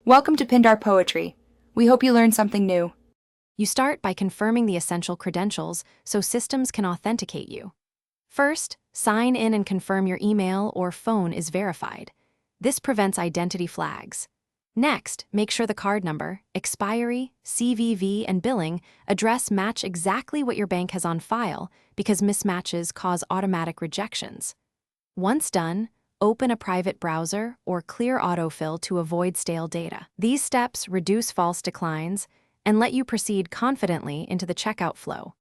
Welcome to Pindar Poetry. We hope you learned something new. You start by confirming the essential credentials so systems can authenticate you. First, sign in and confirm your email or phone is verified. This prevents identity flags. Next, make sure the card number, expiry, CVV, and billing address match exactly what your bank has on file because mismatches cause automatic rejections. Once done, open a private browser or clear autofill to avoid stale data. These steps reduce false declines and let you proceed confidently into the checkout flow.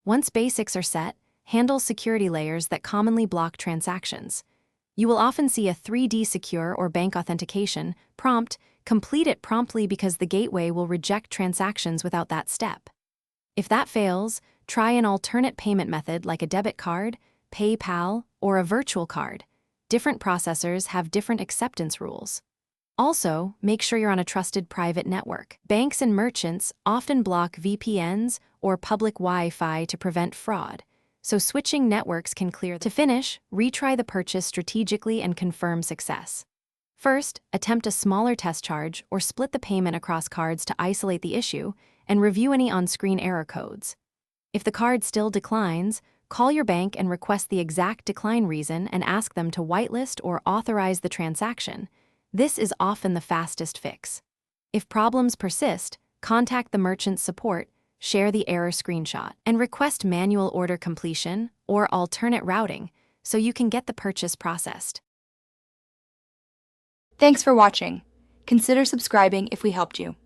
Once basics are set, handle security layers that commonly block transactions. You will often see a 3D secure or bank authentication prompt. Complete it promptly because the gateway will reject transactions without that step. If that fails, try an alternate payment method like a debit card, PayPal, or a virtual card. Different processors have different acceptance rules. Also, make sure you're on a trusted private network. Banks and merchants often block VPNs or public Wi-Fi to prevent fraud, so switching networks can clear them. To finish, retry the purchase strategically and confirm success. First, attempt a smaller test charge or split the payment across cards to isolate the issue and review any on-screen error codes. If the card still declines, call your bank and request the exact decline reason and ask them to whitelist or authorize the transaction. This is often the fastest fix. If problems persist, contact the merchant's support, share the error screenshot, and request manual order completion or alternate routing so you can get the purchase processed. Thanks for watching. Consider subscribing if we helped you.